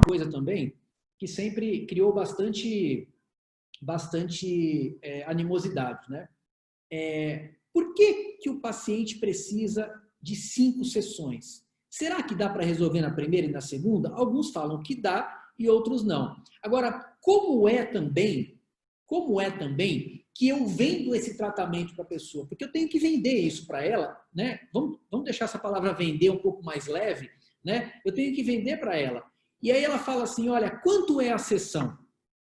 coisa também que sempre criou bastante animosidade, né? Por que o paciente precisa de 5 sessões? Será que dá para resolver na primeira e na segunda? Alguns falam que dá e outros não. Agora, como é também que eu vendo esse tratamento para a pessoa? Porque eu tenho que vender isso para ela, né? Vamos deixar essa palavra vender um pouco mais leve, né? Eu tenho que vender para ela. E aí ela fala assim, olha, quanto é a sessão?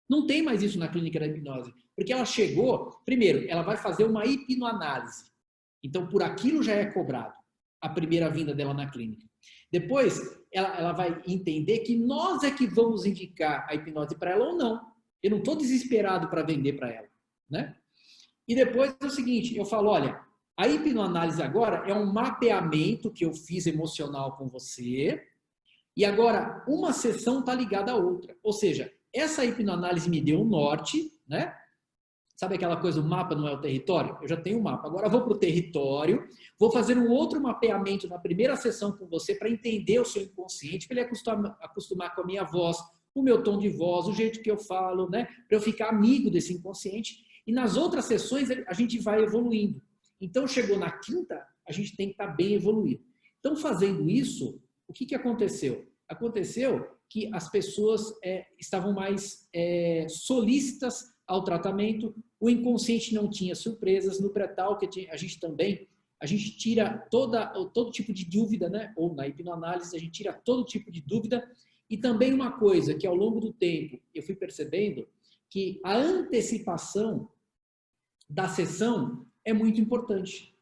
Não tem mais isso na clínica da hipnose, porque ela chegou, primeiro, ela vai fazer uma hipnoanálise. Então, por aquilo já é cobrado a primeira vinda dela na clínica. Depois, ela vai entender que nós é que vamos indicar a hipnose para ela ou não. Eu não estou desesperado para vender para ela, né? E depois é o seguinte, eu falo, olha, a hipnoanálise agora é um mapeamento que eu fiz emocional com você, e agora uma sessão está ligada à outra. Ou seja, essa hipnoanálise me deu um norte, né? Sabe aquela coisa, o mapa não é o território? Eu já tenho um mapa. Agora eu vou para o território, vou fazer um outro mapeamento na primeira sessão com você para entender o seu inconsciente, para ele acostumar com a minha voz, o meu tom de voz, o jeito que eu falo, né? Para eu ficar amigo desse inconsciente. E nas outras sessões a gente vai evoluindo. Então chegou na quinta, a gente tem que estar bem evoluído. Então fazendo isso, o que aconteceu? Aconteceu que as pessoas estavam mais solícitas ao tratamento, o inconsciente não tinha surpresas, no pré-talk a gente tira todo tipo de dúvida, né? Ou na hipnoanálise a gente tira todo tipo de dúvida, e também uma coisa que ao longo do tempo eu fui percebendo, que a antecipação da sessão é muito importante,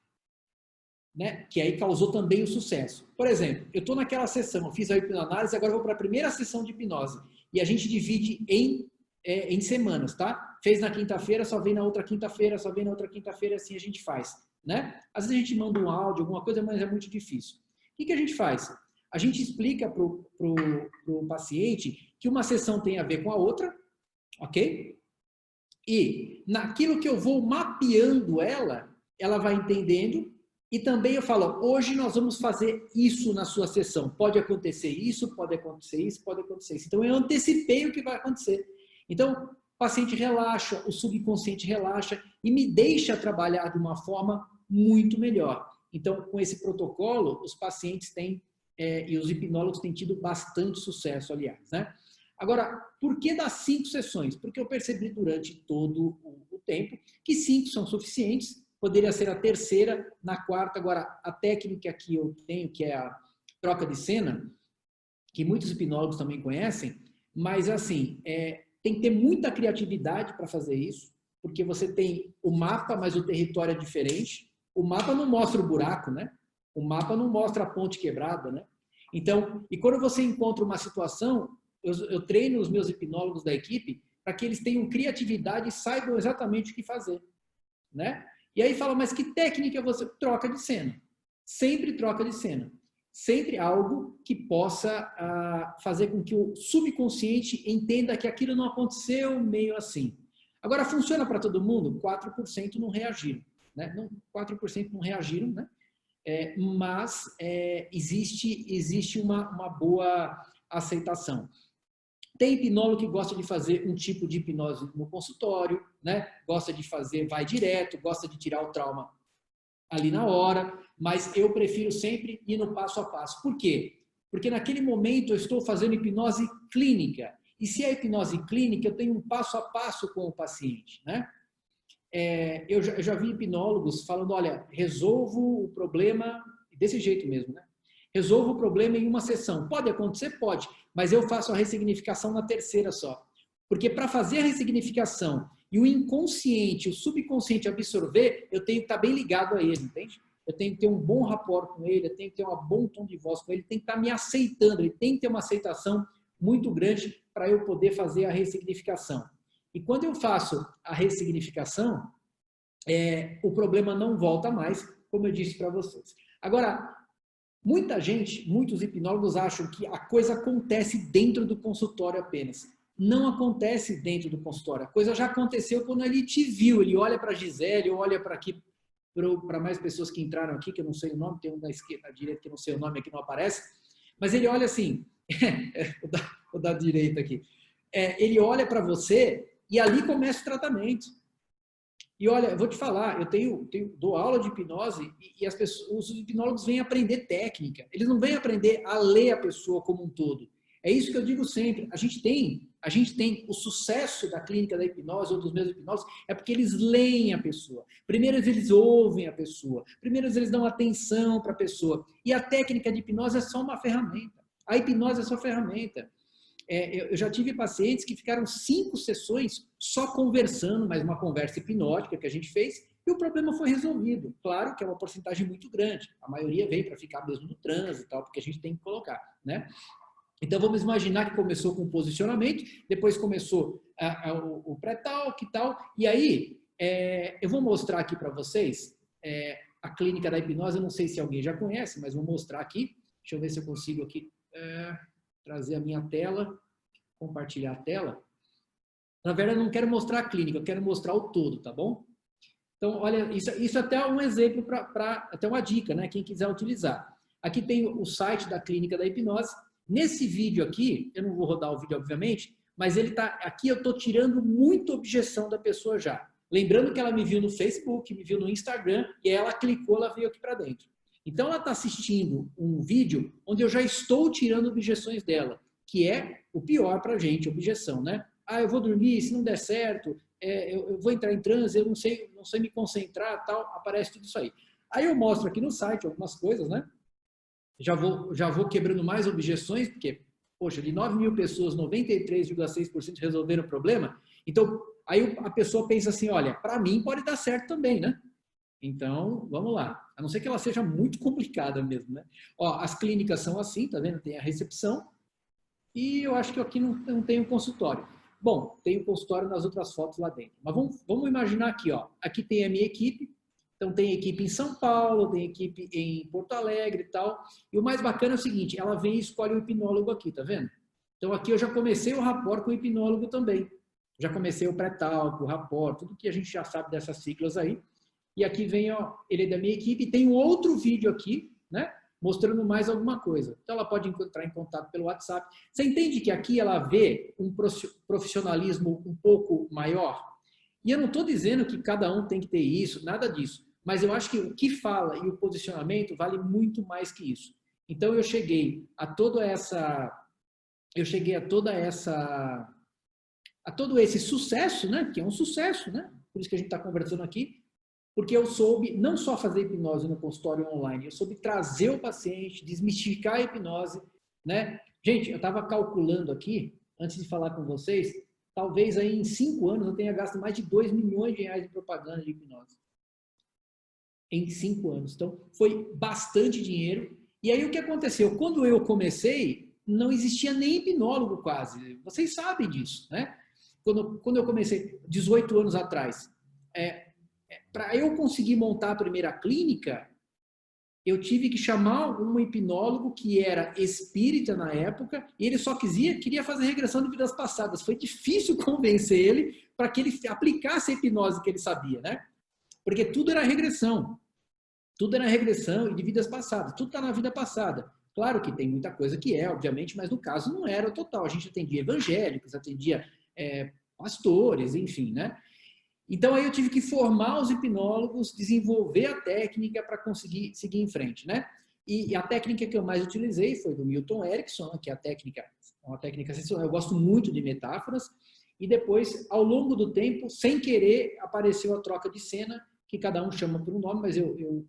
né? Que aí causou também o sucesso. Por exemplo, eu estou naquela sessão, eu fiz a hipnoanálise, agora eu vou para a primeira sessão de hipnose, e a gente divide em semanas, tá? Fez na quinta-feira, só vem na outra quinta-feira, só vem na outra quinta-feira, assim a gente faz, né? Às vezes a gente manda um áudio, alguma coisa, mas é muito difícil. O que a gente faz? A gente explica pro paciente que uma sessão tem a ver com a outra, ok? E naquilo que eu vou mapeando ela vai entendendo, e também eu falo, hoje nós vamos fazer isso na sua sessão. Pode acontecer isso, pode acontecer isso, pode acontecer isso. Então eu antecipei o que vai acontecer. Então, o paciente relaxa, o subconsciente relaxa e me deixa trabalhar de uma forma muito melhor. Então, com esse protocolo, os pacientes têm, e os hipnólogos têm tido bastante sucesso, aliás, né? Agora, por que das 5 sessões? Porque eu percebi durante todo o tempo que 5 são suficientes, poderia ser a terceira, na quarta. Agora, a técnica que eu tenho, que é a troca de cena, que muitos hipnólogos também conhecem, mas assim, tem que ter muita criatividade para fazer isso, porque você tem o mapa, mas o território é diferente. O mapa não mostra o buraco, né? O mapa não mostra a ponte quebrada, né? Então, e quando você encontra uma situação, eu treino os meus hipnólogos da equipe para que eles tenham criatividade e saibam exatamente o que fazer, né? E aí fala, mas que técnica você... Troca de cena. Sempre troca de cena. Sempre algo que possa fazer com que o subconsciente entenda que aquilo não aconteceu meio assim. Agora, funciona para todo mundo? 4% não reagiram, né? 4% não reagiram, né? Mas existe uma boa aceitação. Tem hipnólogo que gosta de fazer um tipo de hipnose no consultório, né? Gosta de fazer, vai direto, gosta de tirar o trauma ali na hora, mas eu prefiro sempre ir no passo a passo. Por quê? Porque naquele momento eu estou fazendo hipnose clínica. E se é hipnose clínica, eu tenho um passo a passo com o paciente, né? Eu já vi hipnólogos falando, olha, resolvo o problema desse jeito mesmo, né? Resolvo o problema em uma sessão. Pode acontecer? Pode, mas eu faço a ressignificação na terceira só. Porque para fazer a ressignificação e o inconsciente, o subconsciente absorver, eu tenho que estar bem ligado a ele, entende? Eu tenho que ter um bom rapport com ele, eu tenho que ter um bom tom de voz com ele, tem que estar me aceitando, ele tem que ter uma aceitação muito grande para eu poder fazer a ressignificação. E quando eu faço a ressignificação, o problema não volta mais, como eu disse para vocês. Agora, muitos hipnólogos acham que a coisa acontece dentro do consultório apenas. Não acontece dentro do consultório. A coisa já aconteceu quando ele te viu. Ele olha para a Gisele, olha para aqui, para mais pessoas que entraram aqui, que eu não sei o nome, tem um da esquerda, da direita, que eu não sei o nome, aqui não aparece. Mas ele olha assim, Vou dar direito aqui. Ele olha para você e ali começa o tratamento. E olha, eu vou te falar, eu dou aula de hipnose e as pessoas, os hipnólogos vêm aprender técnica. Eles não vêm aprender a ler a pessoa como um todo. É isso que eu digo sempre. A gente tem o sucesso da clínica da hipnose ou dos meus hipnólogos é porque eles leem a pessoa. Primeiro eles ouvem a pessoa. Primeiro eles dão atenção para a pessoa. E a técnica de hipnose é só uma ferramenta. A hipnose é só ferramenta. Eu já tive pacientes que ficaram 5 sessões só conversando, mas uma conversa hipnótica que a gente fez, e o problema foi resolvido. Claro que é uma porcentagem muito grande. A maioria vem para ficar mesmo no trânsito e tal, porque a gente tem que colocar, né? Então, vamos imaginar que começou com o posicionamento, depois começou o pré-talk e tal, e aí eu vou mostrar aqui para vocês a clínica da hipnose, eu não sei se alguém já conhece, mas vou mostrar aqui. Deixa eu ver se eu consigo aqui trazer a minha tela, compartilhar a tela. Na verdade, eu não quero mostrar a clínica, eu quero mostrar o todo, tá bom? Então, olha, isso é até um exemplo, até uma dica, né? Quem quiser utilizar. Aqui tem o site da clínica da hipnose. Nesse vídeo aqui, eu não vou rodar o vídeo, obviamente, mas ele tá aqui, eu estou tirando muita objeção da pessoa já. Lembrando que ela me viu no Facebook, me viu no Instagram, e aí ela clicou, ela veio aqui para dentro. Então, ela está assistindo um vídeo onde eu já estou tirando objeções dela, que é o pior para a gente, objeção, né? Ah, eu vou dormir, se não der certo, eu vou entrar em transe, eu não sei me concentrar, tal, aparece tudo isso aí. Aí eu mostro aqui no site algumas coisas, né? Já vou quebrando mais objeções, porque, poxa, de 9.000 pessoas, 93,6% resolveram o problema. Então, aí a pessoa pensa assim, olha, para mim pode dar certo também, né? Então, vamos lá. A não ser que ela seja muito complicada mesmo, né? Ó, as clínicas são assim, tá vendo? Tem a recepção e eu acho que aqui não tem um consultório. Bom, tem o consultório nas outras fotos lá dentro. Mas vamos imaginar aqui, ó. Aqui tem a minha equipe. Então, tem equipe em São Paulo, tem equipe em Porto Alegre e tal. E o mais bacana é o seguinte, ela vem e escolhe o hipnólogo aqui, tá vendo? Então, aqui eu já comecei o rapport com o hipnólogo também. Já comecei o pré-talk, o rapport, tudo que a gente já sabe dessas siglas aí. E aqui vem, ó, ele é da minha equipe. Tem um outro vídeo aqui, né? Mostrando mais alguma coisa. Então, ela pode entrar em contato pelo WhatsApp. Você entende que aqui ela vê um profissionalismo um pouco maior? E eu não estou dizendo que cada um tem que ter isso, nada disso. Mas eu acho que o que fala e o posicionamento vale muito mais que isso. Então, eu cheguei a todo esse sucesso, né? Que é um sucesso, né? Por isso que a gente está conversando aqui, porque eu soube não só fazer hipnose no consultório online, eu soube trazer o paciente, desmistificar a hipnose, né? Gente, eu estava calculando aqui, antes de falar com vocês, talvez aí em 5 anos eu tenha gasto mais de 2 milhões de reais em propaganda de hipnose. Em 5 anos. Então, foi bastante dinheiro. E aí o que aconteceu? Quando eu comecei, não existia nem hipnólogo quase. Vocês sabem disso, né? Quando eu comecei, 18 anos atrás, para eu conseguir montar a primeira clínica, eu tive que chamar um hipnólogo que era espírita na época, e ele só queria fazer regressão de vidas passadas. Foi difícil convencer ele para que ele aplicasse a hipnose que ele sabia, né? Porque tudo era regressão. Tudo era regressão e de vidas passadas. Tudo está na vida passada. Claro que tem muita coisa que obviamente, mas no caso não era o total. A gente atendia evangélicos, atendia pastores, enfim, né? Então, aí eu tive que formar os hipnólogos, desenvolver a técnica para conseguir seguir em frente, né? E a técnica que eu mais utilizei foi do Milton Erickson, que é uma técnica sensacional. Eu gosto muito de metáforas. E depois, ao longo do tempo, sem querer, apareceu a troca de cena, que cada um chama por um nome, mas eu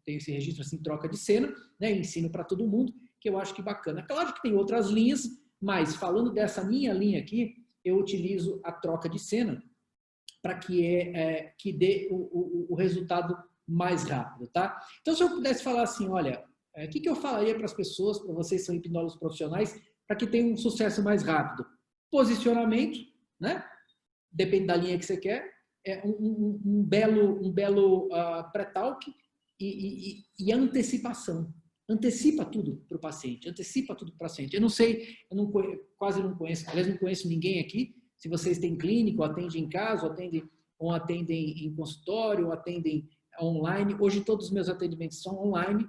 tenho esse registro assim, troca de cena, né? Eu ensino para todo mundo, que eu acho que bacana. Claro que tem outras linhas, mas falando dessa minha linha aqui, eu utilizo a troca de cena, para que dê o resultado mais rápido, tá? Então, se eu pudesse falar assim, olha, o que eu falaria para as pessoas, para vocês que são hipnólogos profissionais, para que tenham um sucesso mais rápido? Posicionamento, né? Depende da linha que você quer, um belo pré-talk e antecipação. Antecipa tudo para o paciente, antecipa tudo para o paciente. Eu não sei, quase não conheço, aliás, não conheço ninguém aqui. Se vocês têm clínico, atendem em casa, ou atendem em consultório, ou atendem online. Hoje todos os meus atendimentos são online.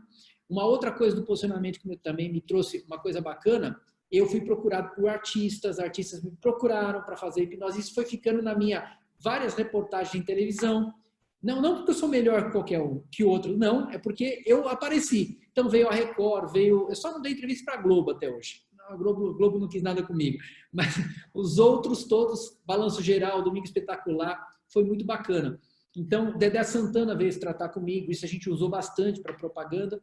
Uma outra coisa do posicionamento que também me trouxe uma coisa bacana eu fui procurado por artistas me procuraram para fazer hipnose, isso foi ficando na minha várias reportagens em televisão. Não porque eu sou melhor que qualquer um, que outro, não, é porque eu apareci. Então veio a Record, eu só não dei entrevista para a Globo até hoje. A Globo não quis nada comigo, mas os outros todos, Balanço Geral, Domingo Espetacular, foi muito bacana. Então, Dedé Santana veio se tratar comigo, isso a gente usou bastante para propaganda,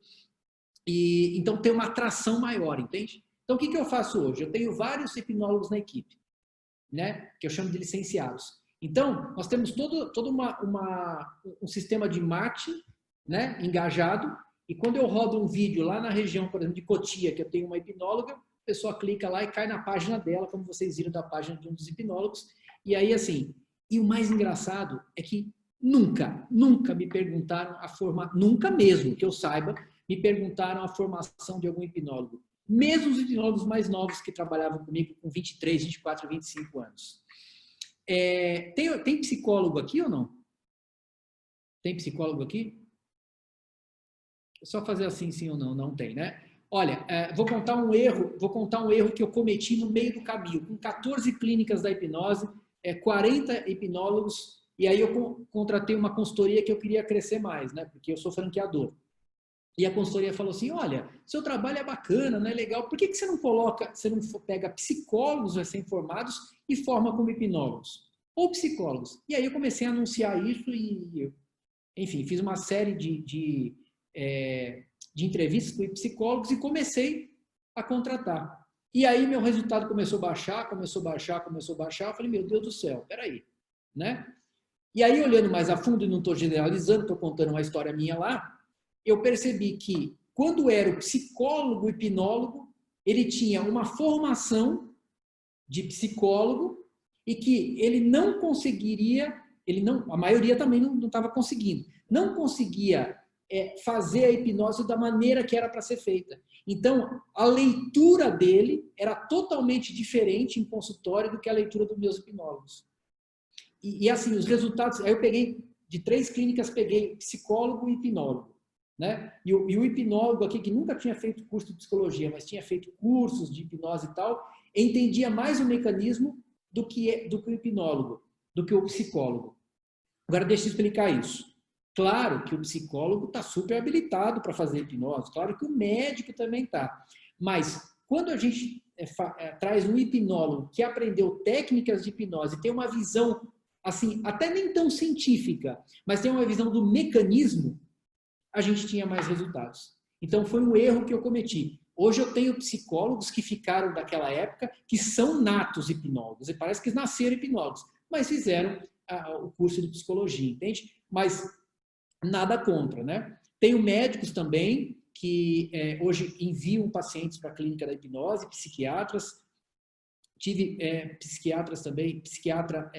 e então tem uma atração maior, entende? Então, o que eu faço hoje? Eu tenho vários hipnólogos na equipe, né? Que eu chamo de licenciados. Então, nós temos todo um sistema de marketing, né? Engajado, e quando eu rodo um vídeo lá na região, por exemplo, de Cotia, que eu tenho uma hipnóloga, a pessoa clica lá e cai na página dela, como vocês viram da página de um dos hipnólogos, e aí assim, e o mais engraçado é que nunca me perguntaram a formação, nunca mesmo, que eu saiba, me perguntaram a formação de algum hipnólogo. Mesmo os hipnólogos mais novos que trabalhavam comigo com 23, 24, 25 anos. Tem psicólogo aqui ou não? Tem psicólogo aqui? É só fazer assim, sim ou não. Não tem, né? Olha, vou contar um erro que eu cometi no meio do caminho. Com 14 clínicas da hipnose, 40 hipnólogos, e aí eu contratei uma consultoria que eu queria crescer mais, né? Porque eu sou franqueador. E a consultoria falou assim, olha, seu trabalho é bacana, não é legal, por que você não pega psicólogos recém-formados e forma como hipnólogos? Ou psicólogos. E aí eu comecei a anunciar isso e, enfim, fiz uma série de entrevistas com psicólogos e comecei a contratar. E aí meu resultado começou a baixar. Eu falei, meu Deus do céu, peraí, né? E aí, olhando mais a fundo, e não estou generalizando, estou contando uma história minha lá, eu percebi que, quando era o psicólogo hipnólogo, ele tinha uma formação de psicólogo e que ele não conseguiria, a maioria também não estava conseguindo, não conseguia fazer a hipnose da maneira que era para ser feita. Então, a leitura dele era totalmente diferente em consultório do que a leitura dos meus hipnólogos. E assim, os resultados, aí eu peguei, de 3 clínicas, peguei psicólogo e hipnólogo. Né? E o hipnólogo aqui, que nunca tinha feito curso de psicologia, mas tinha feito cursos de hipnose e tal, entendia mais o mecanismo do que o hipnólogo, do que o psicólogo. Agora, deixa eu explicar isso. Claro que o psicólogo está super habilitado para fazer hipnose, claro que o médico também está. Mas, quando a gente traz um hipnólogo que aprendeu técnicas de hipnose, tem uma visão, assim, até nem tão científica, mas tem uma visão do mecanismo, a gente tinha mais resultados. Então, foi um erro que eu cometi. Hoje eu tenho psicólogos que ficaram daquela época, que são natos hipnólogos, e parece que nasceram hipnólogos, mas fizeram o curso de psicologia, entende? Mas nada contra, né? Tenho médicos também que hoje enviam pacientes para a clínica da hipnose, psiquiatras. Tive psiquiatras também, psiquiatra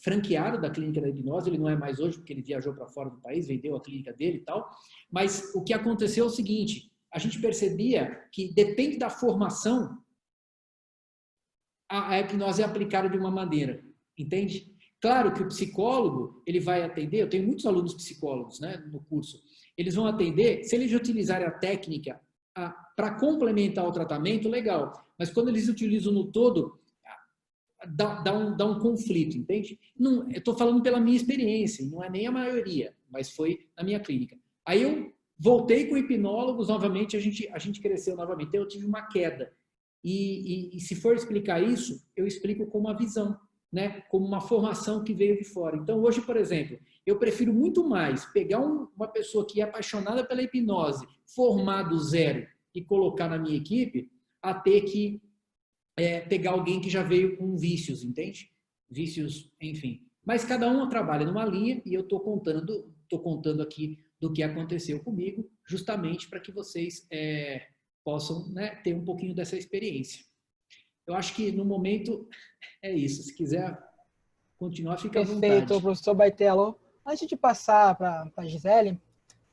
franqueado da clínica da hipnose, ele não é mais hoje porque ele viajou para fora do país, vendeu a clínica dele e tal, mas o que aconteceu é o seguinte, a gente percebia que depende da formação, a hipnose é aplicada de uma maneira, entende? Claro que o psicólogo, ele vai atender, eu tenho muitos alunos psicólogos, né, no curso, eles vão atender, se eles utilizarem a técnica para complementar o tratamento, legal, mas quando eles utilizam no todo, dá um conflito, entende? Não, eu estou falando pela minha experiência, não é nem a maioria, mas foi na minha clínica. Aí eu voltei com hipnólogos, novamente, a gente cresceu novamente, então eu tive uma queda. E se for explicar isso, eu explico como uma visão, né? Como uma formação que veio de fora. Então, hoje, por exemplo, eu prefiro muito mais pegar uma pessoa que é apaixonada pela hipnose, formar do zero e colocar na minha equipe, a ter que pegar alguém que já veio com vícios, entende? Vícios, enfim. Mas cada um trabalha numa linha e eu estou contando aqui do que aconteceu comigo, justamente para que vocês possam, né, ter um pouquinho dessa experiência. Eu acho que no momento é isso. Se quiser continuar, fica à vontade. Perfeito, professor Baitello. Antes de passar para a Gisele,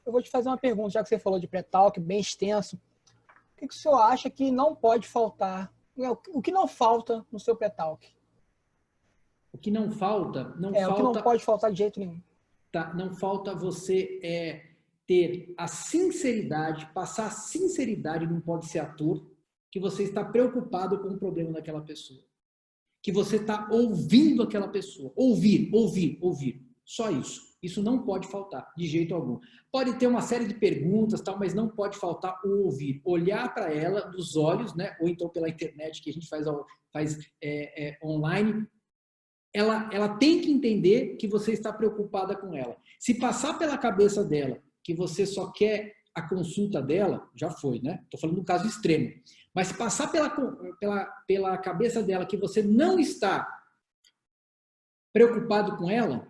eu vou te fazer uma pergunta, já que você falou de pré-talk, bem extenso. O que o senhor acha que não pode faltar? O que não falta no seu pré-talk? O que não falta? O que não pode faltar de jeito nenhum. Tá, não falta você ter a sinceridade, passar a sinceridade, não pode ser ator, que você está preocupado com o problema daquela pessoa. Que você está ouvindo aquela pessoa. Ouvir, ouvir, ouvir. Só isso. Isso não pode faltar, de jeito algum. Pode ter uma série de perguntas, tal, mas não pode faltar o ouvir. Olhar para ela nos olhos, né? Ou então pela internet, que a gente faz online. Ela tem que entender que você está preocupada com ela. Se passar pela cabeça dela que você só quer a consulta dela, já foi, né? Estou falando do caso extremo. Mas se passar pela cabeça dela que você não está preocupado com ela,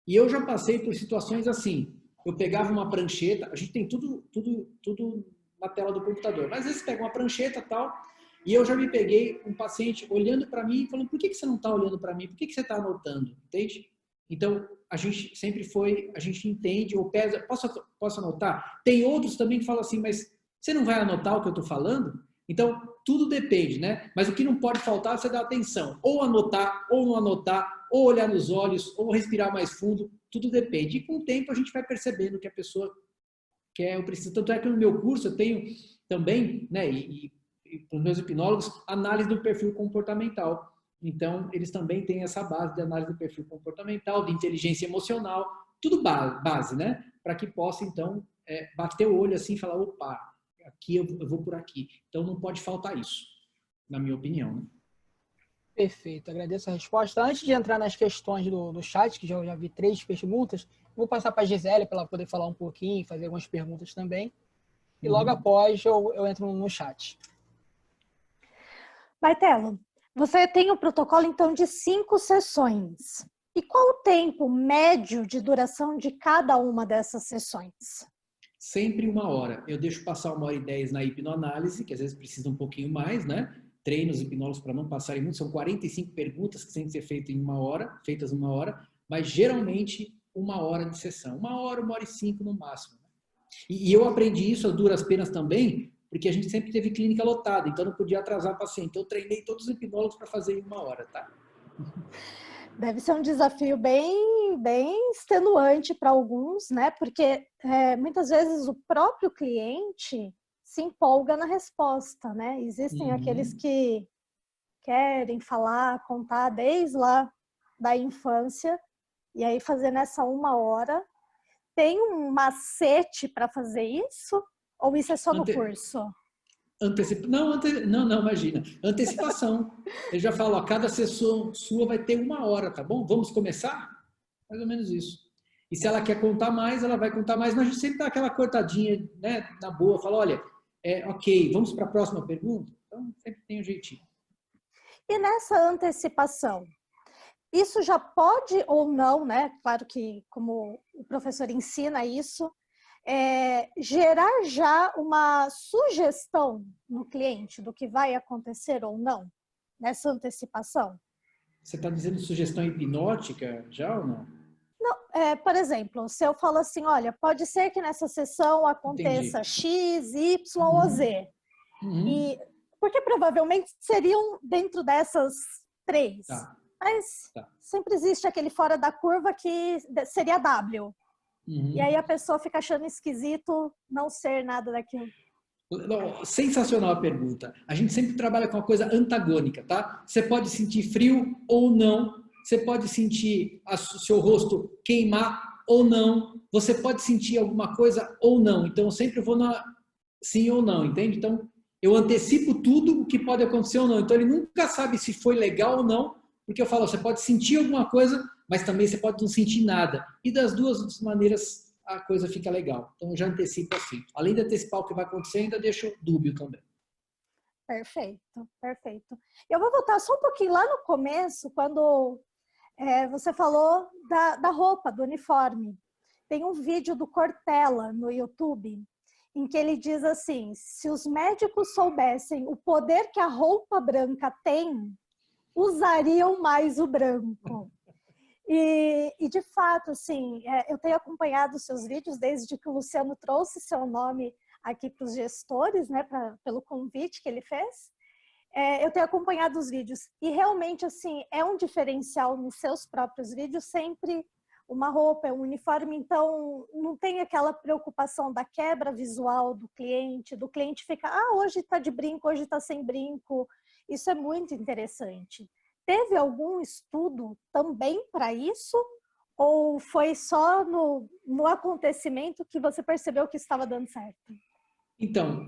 e eu já passei por situações assim, eu pegava uma prancheta, a gente tem tudo na tela do computador, mas às vezes pega uma prancheta e tal, e eu já me peguei um paciente olhando para mim e falando, por que você não está olhando para mim? Por que você está anotando? Entende? Então, a gente sempre a gente entende, ou pesa, posso anotar? Tem outros também que falam assim, mas você não vai anotar o que eu estou falando? Então, tudo depende, né? Mas o que não pode faltar é você dar atenção. Ou anotar, ou não anotar, ou olhar nos olhos, ou respirar mais fundo, tudo depende. E com o tempo a gente vai percebendo que a pessoa quer ou precisa. Tanto é que no meu curso eu tenho também, né, e para os meus hipnólogos, análise do perfil comportamental. Então, eles também têm essa base de análise do perfil comportamental, de inteligência emocional, tudo base, né? Para que possa, então, bater o olho assim e falar, opa, aqui eu vou por aqui. Então, não pode faltar isso, na minha opinião, né? Perfeito, agradeço a resposta. Antes de entrar nas questões do chat, que já vi 3 perguntas, vou passar para a Gisele para ela poder falar um pouquinho, fazer algumas perguntas também. E logo após eu entro no chat. Martelo, você tem o protocolo, então, de 5 sessões. E qual o tempo médio de duração de cada uma dessas sessões? Sempre 1 hora. Eu deixo passar 1h10 na hipnoanálise, que às vezes precisa um pouquinho mais, né? Treino os hipnólogos para não passarem muito. São 45 perguntas que têm que ser feitas em 1 hora, mas geralmente 1 hora de sessão. 1 hora, 1h05 no máximo. E eu aprendi isso a duras penas também, porque a gente sempre teve clínica lotada, então não podia atrasar paciente. Eu treinei todos os hipnólogos para fazer em 1 hora, tá? Deve ser um desafio bem extenuante para alguns, né? Porque muitas vezes o próprio cliente se empolga na resposta, né? Existem aqueles que querem falar, contar desde lá da infância, e aí fazer nessa 1 hora. Tem um macete para fazer isso? Ou isso é só no curso? Não, imagina. Antecipação. Eu já falo, a cada sessão sua vai ter 1 hora, tá bom? Vamos começar? Mais ou menos isso. E se ela quer contar mais, ela vai contar mais, mas a gente sempre dá aquela cortadinha, né, na boa, fala, olha, ok, vamos para a próxima pergunta? Então, sempre tem um jeitinho. E nessa antecipação, isso já pode ou não, né? Claro que como o professor ensina isso, gerar já uma sugestão no cliente do que vai acontecer ou não nessa antecipação? Você está dizendo sugestão hipnótica já ou não? Não, por exemplo, se eu falo assim, olha, pode ser que nessa sessão aconteça Entendi. X, Y ou Z. E, porque provavelmente seriam dentro dessas 3. Tá. Mas sempre existe aquele fora da curva que seria W. E aí a pessoa fica achando esquisito não ser nada daquilo. Sensacional a pergunta. A gente sempre trabalha com uma coisa antagônica, tá? Você pode sentir frio ou não. Você pode sentir o seu rosto queimar ou não. Você pode sentir alguma coisa ou não. Então, eu sempre vou na sim ou não, entende? Então, eu antecipo tudo o que pode acontecer ou não. Então, ele nunca sabe se foi legal ou não, porque eu falo, você pode sentir alguma coisa, mas também você pode não sentir nada. E das duas maneiras a coisa fica legal. Então, eu já antecipo assim. Além de antecipar o que vai acontecer, ainda deixo dúbio também. Perfeito, perfeito. Eu vou voltar só um pouquinho lá no começo, quando você falou da roupa, do uniforme. Tem um vídeo do Cortella no YouTube, em que ele diz assim, se os médicos soubessem o poder que a roupa branca tem, usariam mais o branco. E de fato, assim, eu tenho acompanhado os seus vídeos desde que o Luciano trouxe seu nome aqui para os gestores, né, pelo convite que ele fez. Eu tenho acompanhado os vídeos e realmente, assim, é um diferencial nos seus próprios vídeos sempre uma roupa, é um uniforme, então não tem aquela preocupação da quebra visual do cliente ficar, hoje está de brinco, hoje está sem brinco. Isso é muito interessante. Teve algum estudo também para isso? Ou foi só no acontecimento que você percebeu que estava dando certo? Então,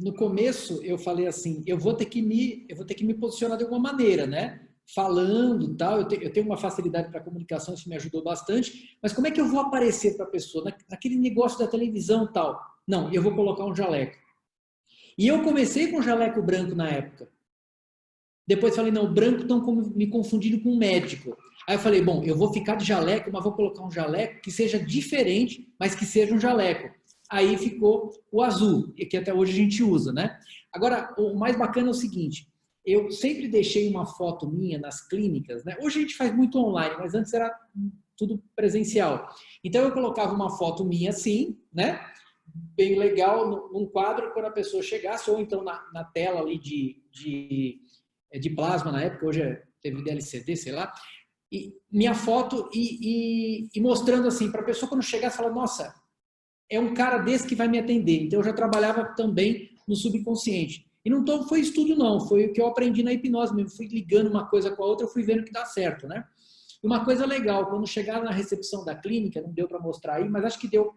no começo eu falei assim, eu vou ter que me posicionar de alguma maneira, né? Falando, tal, eu tenho uma facilidade para comunicação, isso me ajudou bastante, mas como é que eu vou aparecer para a pessoa? Naquele negócio da televisão, tal. Não, eu vou colocar um jaleco. E eu comecei com jaleco branco na época. Depois falei, não, branco estão me confundindo com médico. Aí eu falei, bom, eu vou ficar de jaleco, mas vou colocar um jaleco que seja diferente, mas que seja um jaleco. Aí ficou o azul, que até hoje a gente usa, né? Agora, o mais bacana é o seguinte, eu sempre deixei uma foto minha nas clínicas, né? Hoje a gente faz muito online, mas antes era tudo presencial. Então eu colocava uma foto minha assim, né? Bem legal, num quadro, quando a pessoa chegasse, ou então na tela ali de plasma na época, hoje teve LCD, sei lá, e minha foto e mostrando assim, para a pessoa quando chegasse, falar, nossa, é um cara desse que vai me atender. Então eu já trabalhava também no subconsciente. E não foi estudo não, foi o que eu aprendi na hipnose mesmo, fui ligando uma coisa com a outra, eu fui vendo que dá certo, né? E uma coisa legal, quando chegar na recepção da clínica, não deu para mostrar aí, mas acho que deu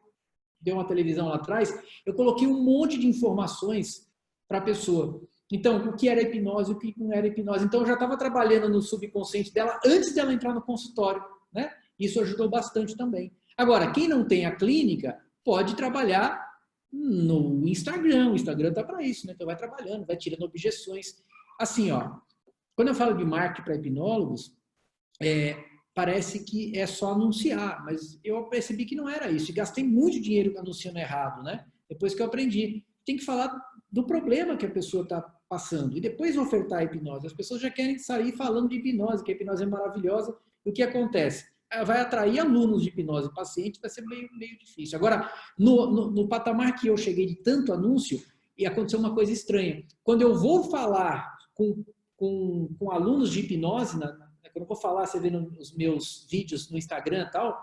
uma televisão lá atrás, eu coloquei um monte de informações para a pessoa. Então, o que era hipnose, o que não era hipnose. Então, eu já estava trabalhando no subconsciente dela antes dela entrar no consultório, né? Isso ajudou bastante também. Agora, quem não tem a clínica, pode trabalhar no Instagram. O Instagram está para isso, né? Então, vai trabalhando, vai tirando objeções. Assim, ó, quando eu falo de marketing para hipnólogos, parece que é só anunciar, mas eu percebi que não era isso. E gastei muito dinheiro anunciando errado, né? Depois que eu aprendi. Tem que falar do problema que a pessoa está passando e depois ofertar a hipnose. As pessoas já querem sair falando de hipnose, que a hipnose é maravilhosa. E o que acontece? Ela vai atrair alunos de hipnose, paciente, vai ser meio difícil. Agora, no patamar que eu cheguei de tanto anúncio, e aconteceu uma coisa estranha. Quando eu vou falar com alunos de hipnose, quando eu vou falar, você vê nos meus vídeos no Instagram e tal,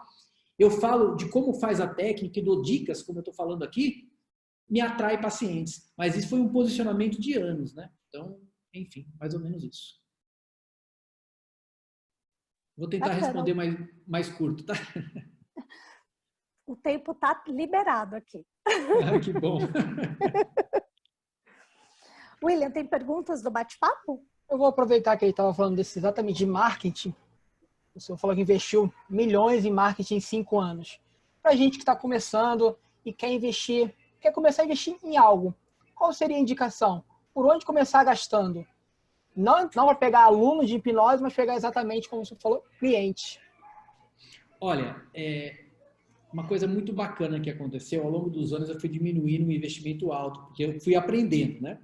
eu falo de como faz a técnica e dou dicas, como eu estou falando aqui, me atrai pacientes. Mas isso foi um posicionamento de anos, né? Então, enfim, mais ou menos isso. Vou tentar responder mais curto, tá? O tempo está liberado aqui. Ah, que bom. William, tem perguntas do bate-papo? Eu vou aproveitar que ele estava falando exatamente de marketing. O senhor falou que investiu milhões em marketing em 5 anos. Para a gente que está começando e quer começar a investir em algo, qual seria a indicação? Por onde começar gastando? Não para pegar alunos de hipnose, mas pegar exatamente, como você falou, cliente. Olha, uma coisa muito bacana que aconteceu, ao longo dos anos eu fui diminuindo o investimento alto, porque eu fui aprendendo, né?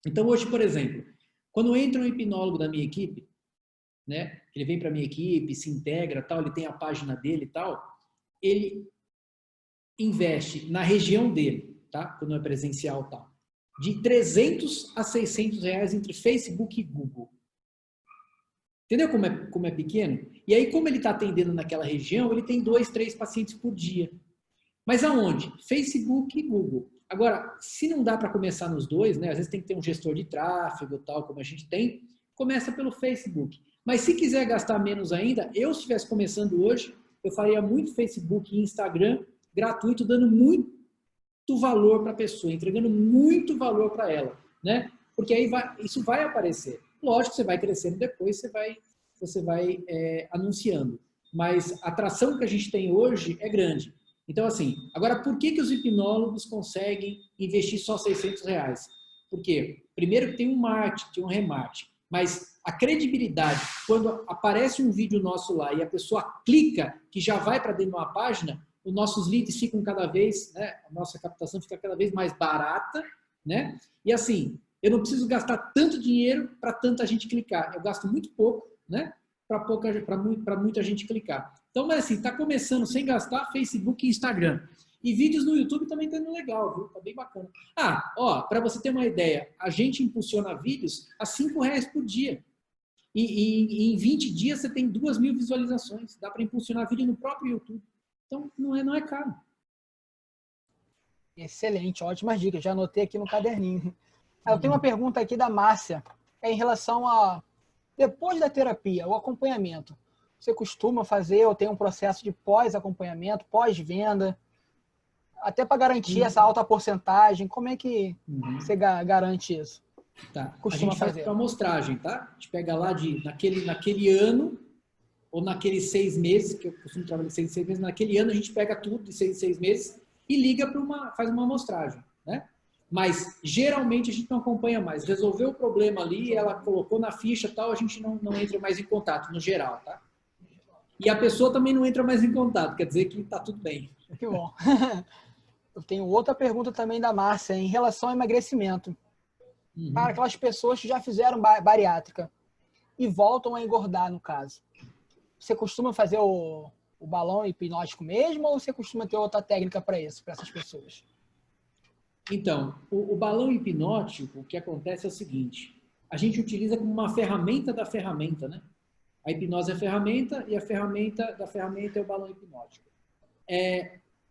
Então hoje, por exemplo, quando entra um hipnólogo da minha equipe, né? Ele vem para a minha equipe, se integra, tal, ele tem a página dele e tal, ele investe na região dele, tá? Quando é presencial e tal, de 300 a 600 reais entre Facebook e Google. Entendeu como é pequeno? E aí, como ele está atendendo naquela região, ele tem 2, 3 pacientes por dia. Mas aonde? Facebook e Google. Agora, se não dá para começar nos dois, né? Às vezes tem que ter um gestor de tráfego, tal, como a gente tem, começa pelo Facebook. Mas se quiser gastar menos ainda, eu se estivesse começando hoje, eu faria muito Facebook e Instagram gratuito, dando muito valor para a pessoa, entregando muito valor para ela, né? Porque aí isso vai aparecer. Lógico que você vai crescendo depois, você vai anunciando. Mas a atração que a gente tem hoje é grande. Então, assim, agora por que os hipnólogos conseguem investir só 600 reais? Por quê? Primeiro que tem um marketing, tem um remarketing. Mas a credibilidade, quando aparece um vídeo nosso lá e a pessoa clica, que já vai para dentro de uma página, os nossos leads ficam cada vez, né, a nossa captação fica cada vez mais barata, né? E assim, eu não preciso gastar tanto dinheiro para tanta gente clicar. Eu gasto muito pouco, né? Para muita gente clicar. Então, mas assim, está começando sem gastar Facebook e Instagram. E vídeos no YouTube também está indo legal, viu? Tá bem bacana. Para você ter uma ideia, a gente impulsiona vídeos a R$5 por dia. E em 20 dias você tem 2.000 visualizações. Dá para impulsionar vídeo no próprio YouTube. Então, não é caro. Excelente, ótimas dicas. Já anotei aqui no caderninho. Eu tenho uma pergunta aqui da Márcia. É em relação a, depois da terapia, o acompanhamento. Você costuma fazer ou tem um processo de pós-acompanhamento, pós-venda? Até para garantir essa alta porcentagem, como é que você garante isso? Tá. Costuma a gente faz fazer? para amostragem, tá? A gente pega lá naquele ano ou naqueles 6 meses, que eu costumo trabalhar de 6 meses, naquele ano a gente pega tudo de 6 meses e liga para faz uma amostragem, né? Mas geralmente a gente não acompanha mais. Resolveu o problema ali, ela colocou na ficha e tal, a gente não entra mais em contato, no geral, tá? E a pessoa também não entra mais em contato, quer dizer que tá tudo bem. Que bom. Eu tenho outra pergunta também da Márcia, em relação ao emagrecimento. Para aquelas pessoas que já fizeram bariátrica e voltam a engordar, no caso. Você costuma fazer o balão hipnótico mesmo ou você costuma ter outra técnica para isso, para essas pessoas? Então, o balão hipnótico, o que acontece é o seguinte, a gente utiliza como uma ferramenta da ferramenta, né? A hipnose é a ferramenta e a ferramenta da ferramenta é o balão hipnótico.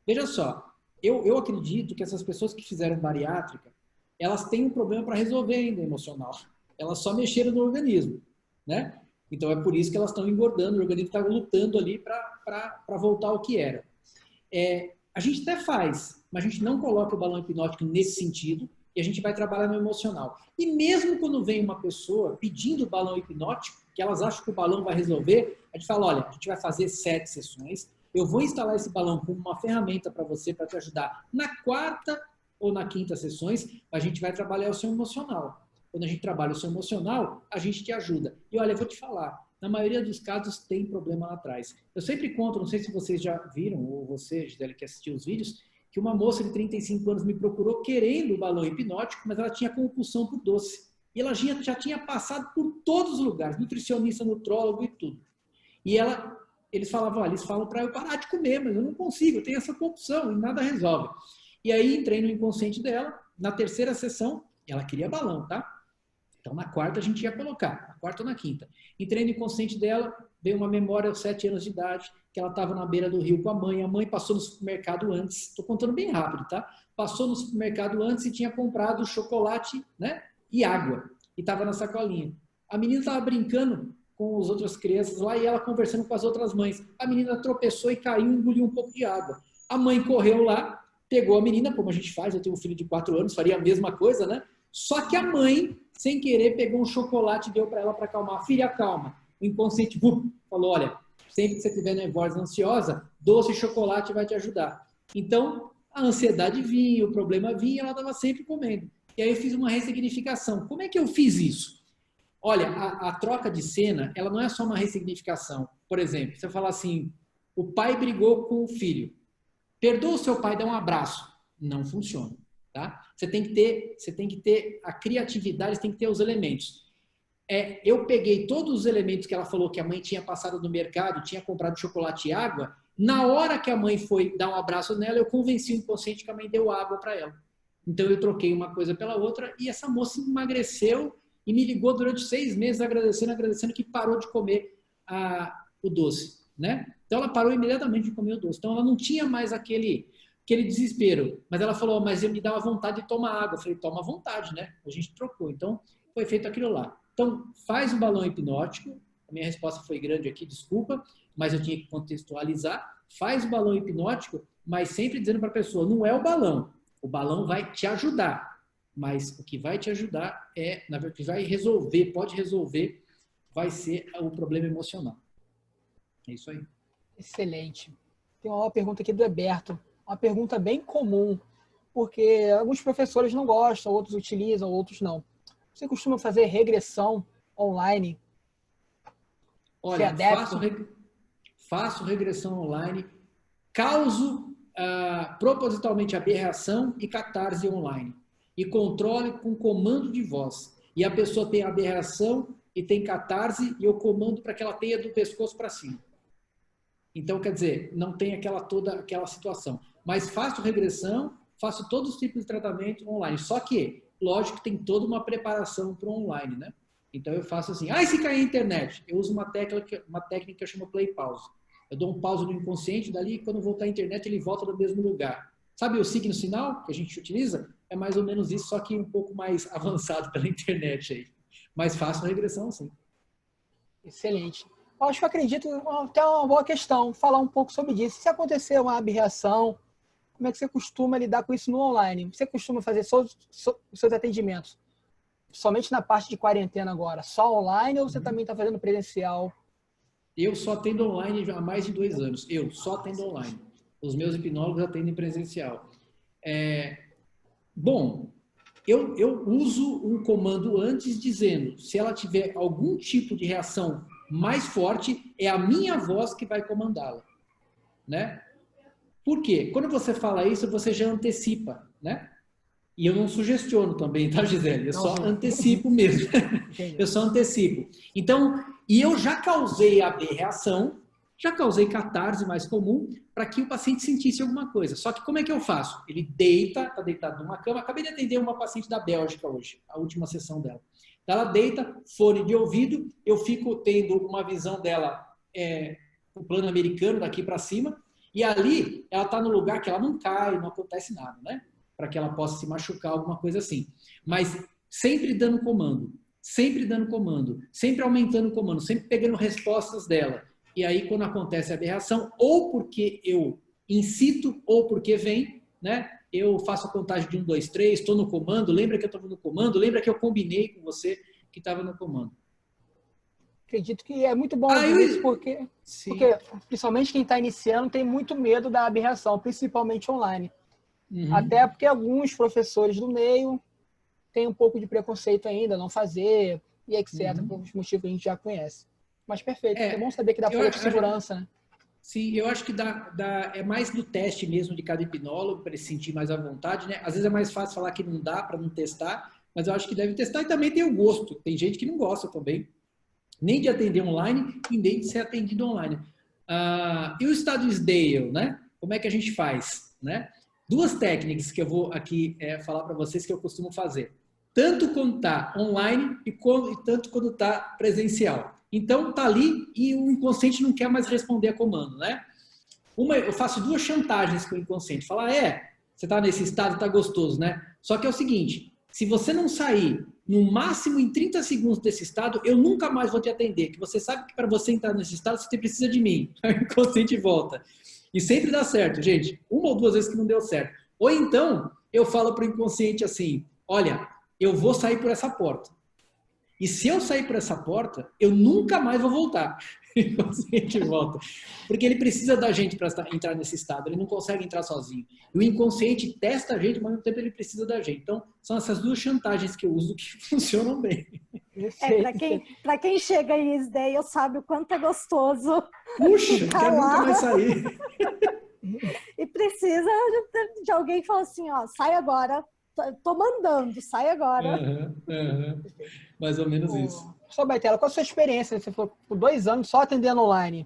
Veja só, eu acredito que essas pessoas que fizeram bariátrica, elas têm um problema para resolver ainda emocional. Elas só mexeram no organismo, né? Então é por isso que elas estão engordando, o organismo está lutando ali para voltar ao que era. A gente até faz, mas a gente não coloca o balão hipnótico nesse sentido e a gente vai trabalhar no emocional. E mesmo quando vem uma pessoa pedindo o balão hipnótico, que elas acham que o balão vai resolver, a gente fala, olha, a gente vai fazer 7 sessões, eu vou instalar esse balão como uma ferramenta para você, para te ajudar na 4ª ou na 5ª sessões, a gente vai trabalhar o seu emocional. Quando a gente trabalha o seu emocional, a gente te ajuda. E olha, eu vou te falar, na maioria dos casos tem problema lá atrás. Eu sempre conto, não sei se vocês já viram, ou você, Gisele, que assistiu os vídeos, que uma moça de 35 anos me procurou querendo o balão hipnótico, mas ela tinha compulsão por doce. E ela já tinha passado por todos os lugares, nutricionista, nutrólogo e tudo. E eles falavam, olha, eles falam para eu parar de comer, mas eu não consigo, eu tenho essa compulsão e nada resolve. E aí entrei no inconsciente dela, na 3ª sessão, ela queria balão, tá? Então na 4ª a gente ia colocar, na 4ª ou na 5ª. Entrei no inconsciente dela, veio uma memória aos 7 anos de idade, que ela estava na beira do rio com a mãe passou no supermercado antes, estou contando bem rápido, tá? Passou no supermercado antes e tinha comprado chocolate, né? E água, e estava na sacolinha. A menina estava brincando com as outras crianças lá e ela conversando com as outras mães. A menina tropeçou e caiu e engoliu um pouco de água. A mãe correu lá, pegou a menina, como a gente faz, eu tenho um filho de 4 anos, faria a mesma coisa, né? Só que a mãe, sem querer, pegou um chocolate e deu para ela para acalmar. Filha, calma. O inconsciente falou, olha, sempre que você estiver nervosa, ansiosa, doce e chocolate vai te ajudar. Então, a ansiedade vinha, o problema vinha e ela estava sempre comendo. E aí eu fiz uma ressignificação. Como é que eu fiz isso? Olha, a troca de cena, ela não é só uma ressignificação. Por exemplo, você fala assim, o pai brigou com o filho. Perdoa o seu pai, dá um abraço. Não funciona. Tá? Você tem que ter a criatividade, você tem que ter os elementos. Eu peguei todos os elementos que ela falou que a mãe tinha passado no mercado, tinha comprado chocolate e água. Na hora que a mãe foi dar um abraço nela, eu convenci o inconsciente que a mãe deu água para ela. Então eu troquei uma coisa pela outra e essa moça emagreceu e me ligou durante 6 meses agradecendo que parou de comer o doce, né? Então ela parou imediatamente de comer o doce. Então ela não tinha mais aquele desespero. Mas ela falou, mas me dava vontade de tomar água. Eu falei, toma à vontade, né? A gente trocou. Então foi feito aquilo lá. Então faz o balão hipnótico. A minha resposta foi grande aqui, desculpa, mas eu tinha que contextualizar. Faz o balão hipnótico, mas sempre dizendo para a pessoa, não é o balão. O balão vai te ajudar, mas o que vai te ajudar na verdade, o que vai resolver, pode resolver, vai ser o problema emocional. É isso aí. Excelente. Tem uma pergunta aqui do Heberto, uma pergunta bem comum, porque alguns professores não gostam, outros utilizam, outros não. Você costuma fazer regressão online? Olha, faço regressão online, causo propositalmente aberração e catarse online. E controle com comando de voz. E a pessoa tem aberração e tem catarse e eu comando para que ela tenha do pescoço para cima. Então, quer dizer, não tem toda aquela situação. Mas faço regressão, faço todos os tipos de tratamento online. Só que, lógico que tem toda uma preparação para o online, né? Então eu faço assim, e se cair a internet? Eu uso uma técnica que eu chamo play pause. Eu dou um pause no inconsciente, dali quando voltar à internet ele volta no mesmo lugar. Sabe o signo sinal que a gente utiliza? É mais ou menos isso, só que um pouco mais avançado pela internet aí. Mas faço regressão, sim. Excelente. Eu acho que eu acredito até uma boa questão, falar um pouco sobre isso. Se acontecer uma aberração, como é que você costuma lidar com isso no online? Você costuma fazer os seus atendimentos somente na parte de quarentena agora, só online, ou você também está fazendo presencial? Eu só atendo online há mais de 2 anos. Eu só atendo online. Os meus hipnólogos atendem presencial. Bom, eu uso um comando antes dizendo, se ela tiver algum tipo de reação mais forte, é a minha voz que vai comandá-la, né? Por quê? Quando você fala isso, você já antecipa, né? E eu não sugestiono também, tá, Gisele? Eu só antecipo mesmo. Eu só antecipo. Então, e eu já causei a reação, já causei catarse mais comum, para que o paciente sentisse alguma coisa. Só que como é que eu faço? Ele deita, está deitado numa cama. Acabei de atender uma paciente da Bélgica hoje, a última sessão dela. Ela deita, fone de ouvido, eu fico tendo uma visão dela, o plano americano daqui para cima, e ali ela está no lugar que ela não cai, não acontece nada, né? Para que ela possa se machucar, alguma coisa assim. Mas sempre dando comando, sempre aumentando o comando, sempre pegando respostas dela. E aí, quando acontece a aberração, ou porque eu incito, ou porque vem, né? Eu faço a contagem de 1, 2, 3, estou no comando, lembra que eu estou no comando, lembra que eu combinei com você que estava no comando. Acredito que é muito bom ouvir isso, porque principalmente quem está iniciando tem muito medo da aberração, principalmente online. Até porque alguns professores do meio têm um pouco de preconceito ainda, não fazer, e etc., por os motivos que a gente já conhece. Mas perfeito, é bom saber que dá para ter segurança, né? Sim, eu acho que é mais do teste mesmo de cada hipnólogo, para ele se sentir mais à vontade, né? Às vezes é mais fácil falar que não dá para não testar, mas eu acho que deve testar e também tem o gosto. Tem gente que não gosta também, nem de atender online e nem de ser atendido online. E o Stanisdale, né? Como é que a gente faz, né? 2 técnicas que eu vou aqui falar para vocês que eu costumo fazer. Tanto quando está online e tanto quando está presencial. Então, está ali e o inconsciente não quer mais responder a comando, né? Eu faço 2 chantagens com o inconsciente. Falar, você está nesse estado, está gostoso, né? Só que é o seguinte, se você não sair no máximo em 30 segundos desse estado, eu nunca mais vou te atender. Que você sabe que para você entrar nesse estado, você precisa de mim. Aí o inconsciente volta. E sempre dá certo, gente. 1 ou 2 vezes que não deu certo. Ou então, eu falo para o inconsciente assim, olha, eu vou sair por essa porta. E se eu sair por essa porta, eu nunca mais vou voltar. O inconsciente volta. Porque ele precisa da gente para entrar nesse estado. Ele não consegue entrar sozinho. E o inconsciente testa a gente, mas ao mesmo tempo ele precisa da gente. Então, são essas 2 chantagens que eu uso que funcionam bem. Para quem chega em Isdale sabe o quanto é gostoso. Puxa, quer nunca mais sair. E precisa de alguém que fala assim, ó, sai agora. Tô mandando, sai agora. Mais ou menos isso. Só Baitela, qual a sua experiência? Você falou por 2 anos só atendendo online.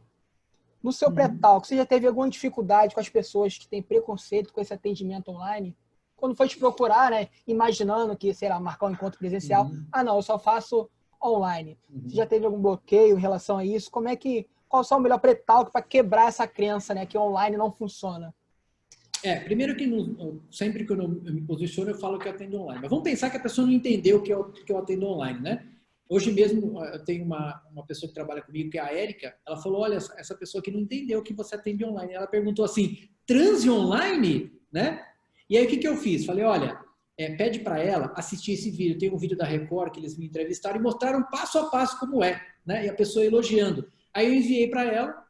No seu pré-talk, você já teve alguma dificuldade com as pessoas que têm preconceito com esse atendimento online? Quando foi te procurar, né, imaginando que, sei lá, marcar um encontro presencial, não, eu só faço online. Você já teve algum bloqueio em relação a isso? Qual é o melhor pré-talk para quebrar essa crença, né, que online não funciona? Primeiro que sempre que eu me posiciono, eu falo que eu atendo online. Mas vamos pensar que a pessoa não entendeu que eu atendo online, né? Hoje mesmo eu tenho uma pessoa que trabalha comigo, que é a Érica, ela falou, olha, essa pessoa aqui não entendeu que você atende online. Ela perguntou assim, transe online? Né? E aí o que eu fiz? Falei, olha, pede para ela assistir esse vídeo. Tem um vídeo da Record que eles me entrevistaram e mostraram passo a passo como é, né? E a pessoa elogiando. Aí eu enviei para ela,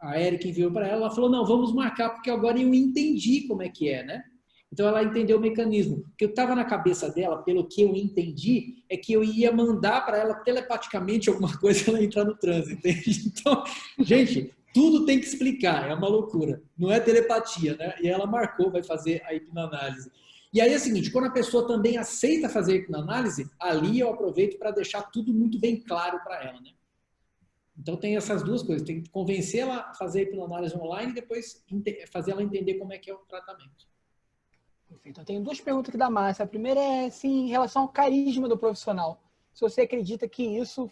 a Érica enviou para ela, ela falou, não, vamos marcar, porque agora eu entendi como é que é, né? Então ela entendeu o mecanismo. O que eu estava na cabeça dela, pelo que eu entendi, é que eu ia mandar para ela telepaticamente alguma coisa ela entrar no transe, entende? Então, gente, tudo tem que explicar, é uma loucura. Não é telepatia, né? E ela marcou, vai fazer a hipnoanálise. E aí é o seguinte, quando a pessoa também aceita fazer a hipnoanálise, ali eu aproveito para deixar tudo muito bem claro para ela, né? Então tem essas 2 coisas, tem que convencer ela a fazer a hipnoanálise online e depois fazer ela entender como é que é o tratamento. Perfeito. Eu tenho 2 perguntas aqui da Márcia. A primeira é assim, em relação ao carisma do profissional. se você acredita que isso